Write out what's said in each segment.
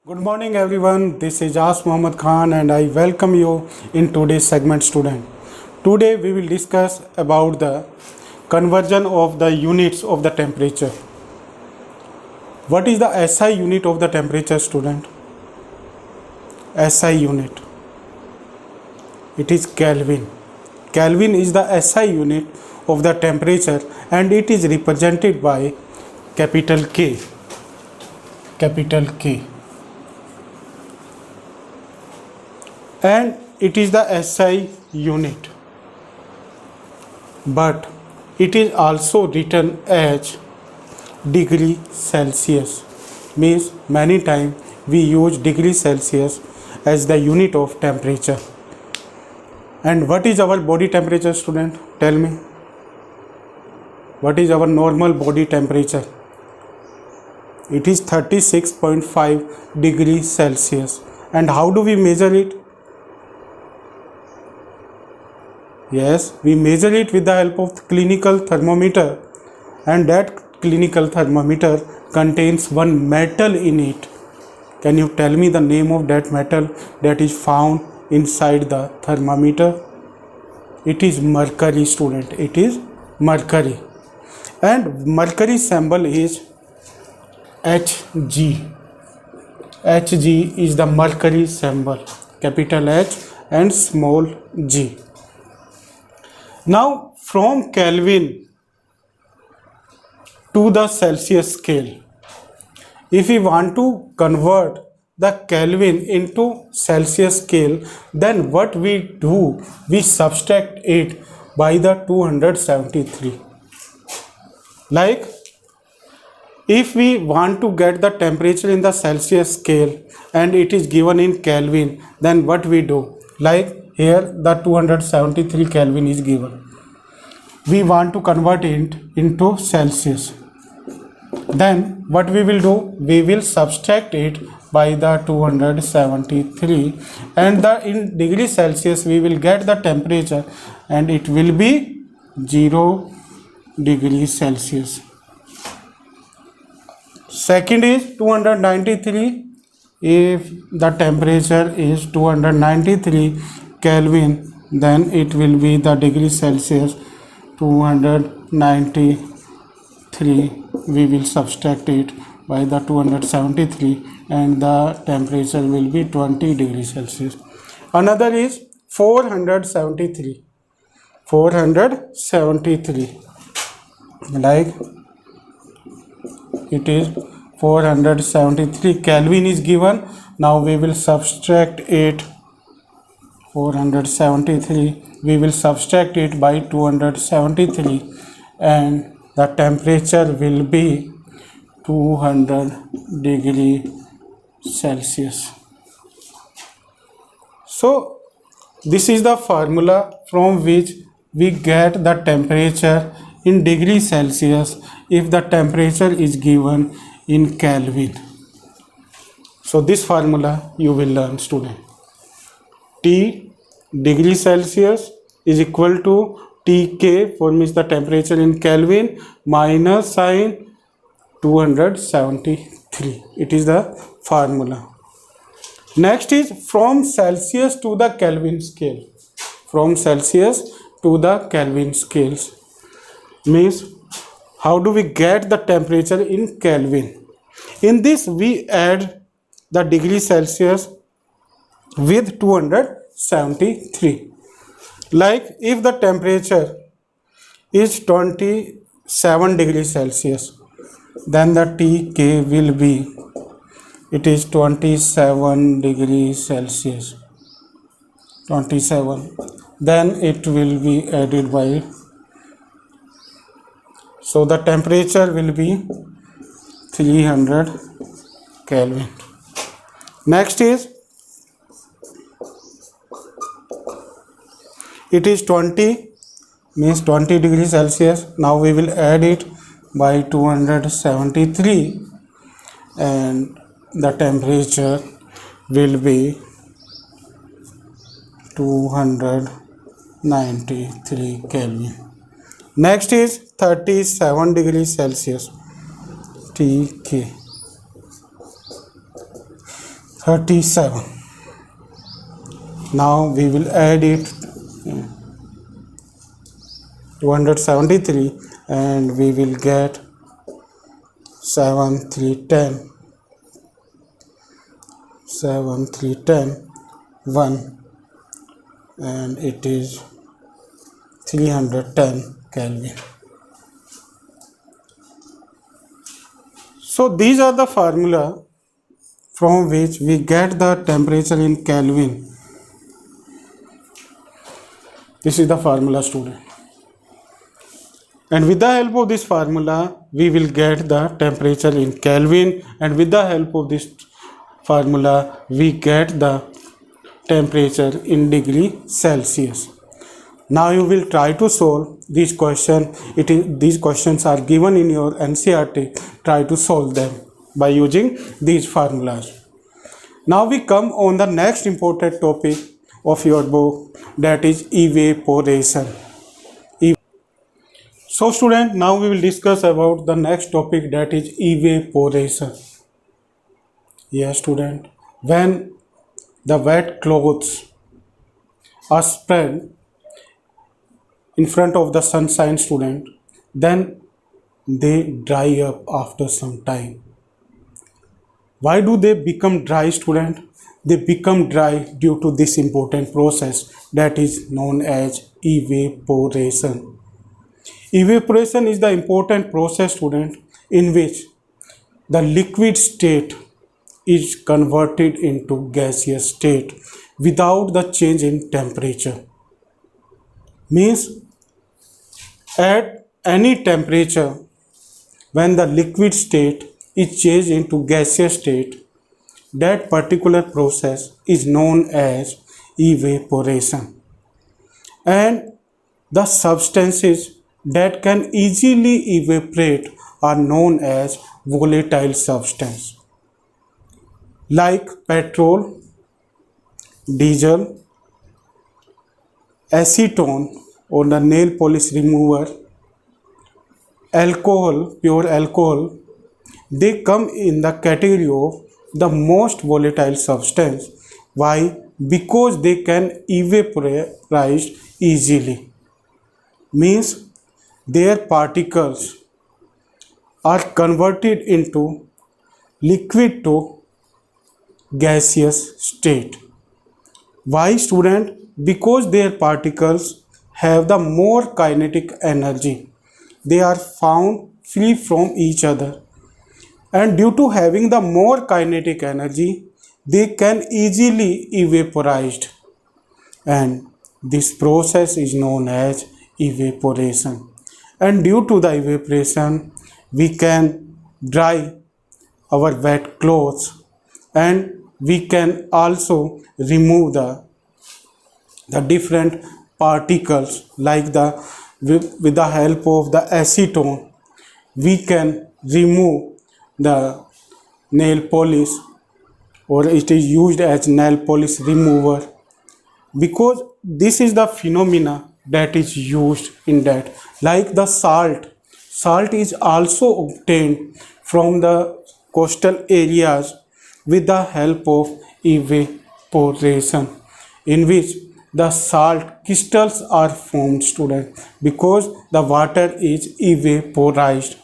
Good morning everyone, this is Jas Muhammad Khan and I welcome you in today's segment student. Today we will discuss about the conversion of the units of the temperature. What is the SI unit of the temperature student? SI unit. It is Kelvin. Kelvin is the SI unit of the temperature and it is represented by capital K. Capital K. And it is the SI unit, but it is also written as degree Celsius. Means many times we use degree Celsius as the unit of temperature. And what is our body temperature, student? Tell me. What is our normal body temperature? It is 36.5 degrees Celsius. And how do we measure it? Yes, we measure it with the help of clinical thermometer, and that clinical thermometer contains one metal in it. Can you tell me the name of that metal that is found inside the thermometer? It is mercury, student. It is mercury. And mercury symbol is Hg. Hg is the mercury symbol. Capital H and small g. Now from Kelvin to the Celsius scale, if we want to convert the Kelvin into Celsius scale, then what we do, we subtract it by the 273. Like if we want to get the temperature in the Celsius scale and it is given in Kelvin, then what we do, like here the 273 Kelvin is given. We want to convert it into Celsius. Then what we will do? We will subtract it by the 273 and in degree Celsius we will get the temperature and it will be 0 degrees Celsius. Second is 293. If the temperature is 293 Kelvin, then it will be the degree Celsius 293. We will subtract it by the 273 and the temperature will be 20 degrees Celsius. Another is 473. 473. Like it is 473 Kelvin is given. Now we will subtract it. 473, we will subtract it by 273 and the temperature will be 200 degree Celsius. So this is the formula from which we get the temperature in degree Celsius if the temperature is given in Kelvin. So this formula you will learn, student. T degree Celsius is equal to Tk, for means the temperature in Kelvin, minus sign 273. It is the formula. Next is from Celsius to the Kelvin scale. From Celsius to the Kelvin scales. Means how do we get the temperature in Kelvin? In this we add the degree Celsius with 273. Like if the temperature is 27 degrees Celsius, then the Tk will be, it is 27 degrees Celsius. 27. Then it will be added by, so the temperature will be 300 Kelvin. Next is, it is 20, means 20 degrees Celsius. Now we will add it by 273 and the temperature will be 293 Kelvin. Next is 37 degrees Celsius. Tk. 37. Now we will add it 273 and we will get 7 3 10 7 3 10 1 and it is 310 Kelvin. So these are the formula from which we get the temperature in Kelvin. This is the formula, student. And with the help of this formula, we will get the temperature in Kelvin, and with the help of this formula, we get the temperature in degree Celsius. Now you will try to solve this question. These questions are given in your NCERT. Try to solve them by using these formulas. Now we come on the next important topic of your book, that is evaporation. So student, now we will discuss about the next topic, that is evaporation. Yes student, when the wet clothes are spread in front of the sunshine, student, then they dry up after some time. Why do they become dry, student? They become dry due to this important process that is known as evaporation. Evaporation is the important process, student, in which the liquid state is converted into gaseous state without the change in temperature. Means at any temperature, when the liquid state is changed into gaseous state, that particular process is known as evaporation. And the substances that can easily evaporate are known as volatile substance, like petrol, diesel, acetone or the nail polish remover, alcohol, pure alcohol. They come in the category of the most volatile substance. Why? Because they can evaporate easily. Means their particles are converted into liquid to gaseous state. Why, student? Because their particles have the more kinetic energy. They are found free from each other, and due to having the more kinetic energy, they can easily evaporate, and this process is known as evaporation. And due to the evaporation, we can dry our wet clothes, and we can also remove the different particles, like with the help of the acetone we can remove the nail polish, or it is used as nail polish remover, because this is the phenomena that is used in that. Like the salt is also obtained from the coastal areas with the help of evaporation, in which the salt crystals are formed, student, because the water is evaporized.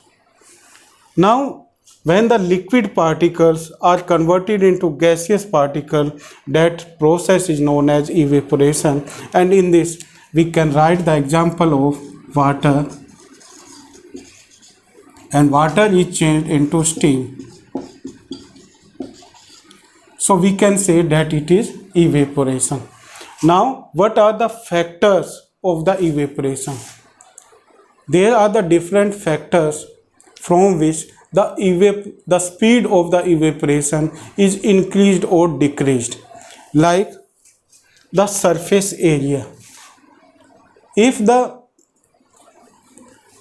Now when the liquid particles are converted into gaseous particle, that process is known as evaporation. And in this we can write the example of water, and water is changed into steam. So we can say that it is evaporation. Now what are the factors of the evaporation? There are the different factors from which the speed of the evaporation is increased or decreased, like the surface area. If the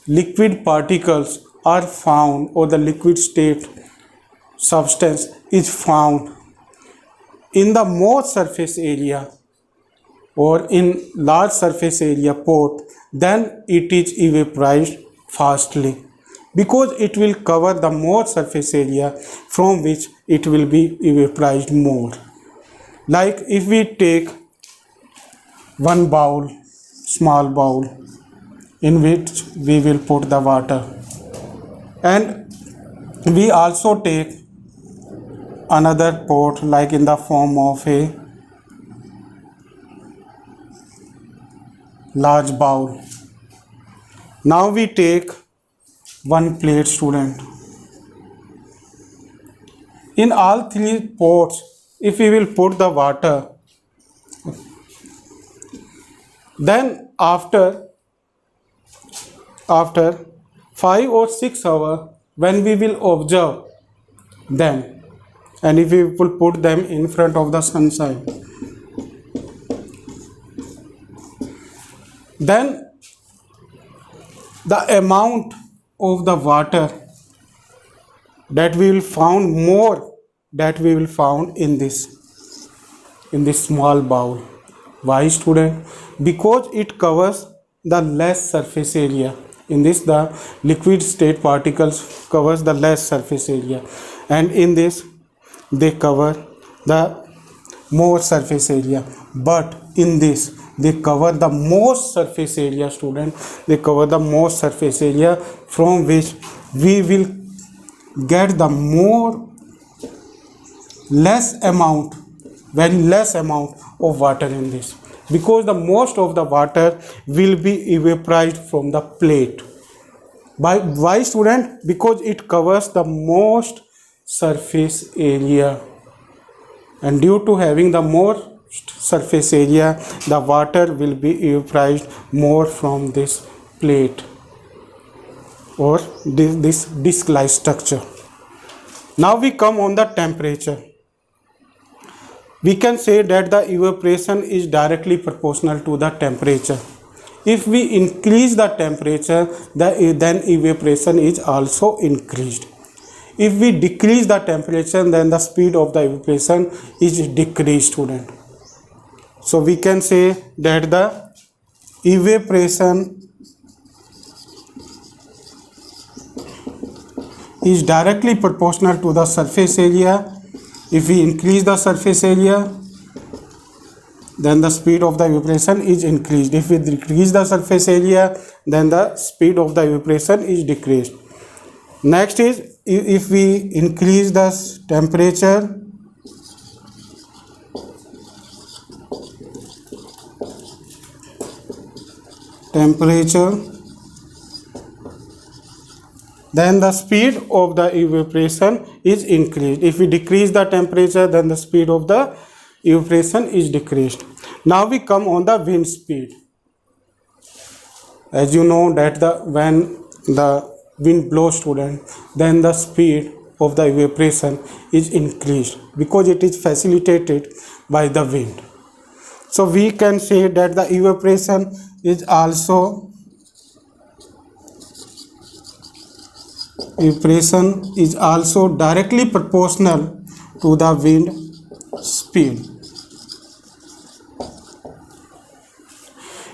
liquid particles are found, or the liquid state substance is found in the more surface area or in large surface area port, then it is evaporized fastly. because it will cover the more surface area from which it will be vaporized more. Like if we take one bowl, small bowl, in which we will put the water, and we also take another pot like in the form of a large bowl. Now we take one plate, student. In all three pots, if we will put the water, then after 5 or 6 hours, when we will observe them, and if we will put them in front of the sunshine, then the amount of the water that we will found more, that we will found in this small bowl. Why, student? Because it covers the less surface area. In this, the liquid state particles covers the less surface area, and in this they cover the more surface area. But in this they cover the most surface area, student. They cover the most surface area from which we will get the very less amount of water in this, because the most of the water will be evaporated from the plate. Why, student? Because it covers the most surface area, and due to having the more surface area, the water will be evaporated more from this plate or this disc-like structure. Now we come on the temperature. We can say that the evaporation is directly proportional to the temperature. If we increase the temperature, then evaporation is also increased. If we decrease the temperature, then the speed of the evaporation is decreased, student. So we can say that the evaporation is directly proportional to the surface area. If we increase the surface area, then the speed of the evaporation is increased. If we decrease the surface area, then the speed of the evaporation is decreased. Next is, if we increase the temperature, then the speed of the evaporation is increased. If we decrease the temperature, then the speed of the evaporation is decreased. Now we come on the wind speed. As you know that when the wind blows, student, then the speed of the evaporation is increased because it is facilitated by the wind. So we can say that the evaporation is also directly proportional to the wind speed.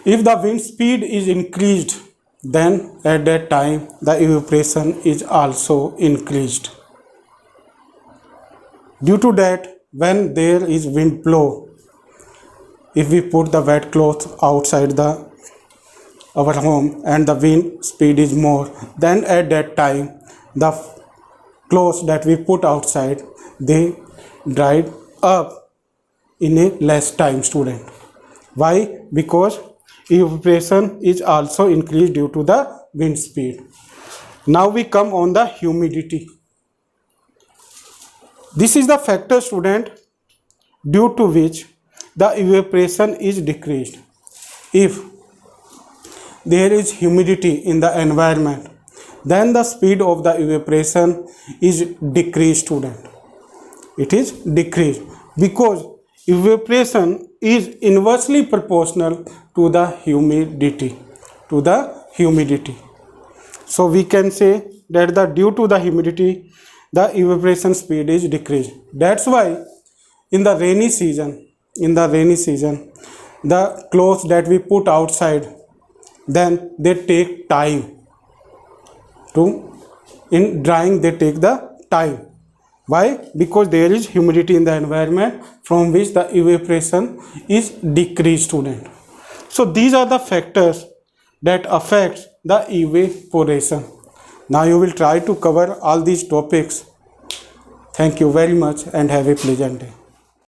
If the wind speed is increased, then at that time the evaporation is also increased. Due to that, when there is wind blow, if we put the wet cloth outside our home and the wind speed is more, then at that time the clothes that we put outside, they dried up in a less time, student. Why? Because evaporation is also increased due to the wind speed. Now we come on the humidity. This is the factor, student, due to which the evaporation is decreased. If there is humidity in the environment, then the speed of the evaporation is decreased, student. It is decreased because evaporation is inversely proportional to the humidity. So we can say that due to the humidity, the evaporation speed is decreased. That's why in the rainy season, the clothes that we put outside, then they take time to in drying they take the time. Why? Because there is humidity in the environment from which the evaporation is decreased, student. So these are the factors that affect the evaporation. Now you will try to cover all these topics. Thank you very much and have a pleasant day.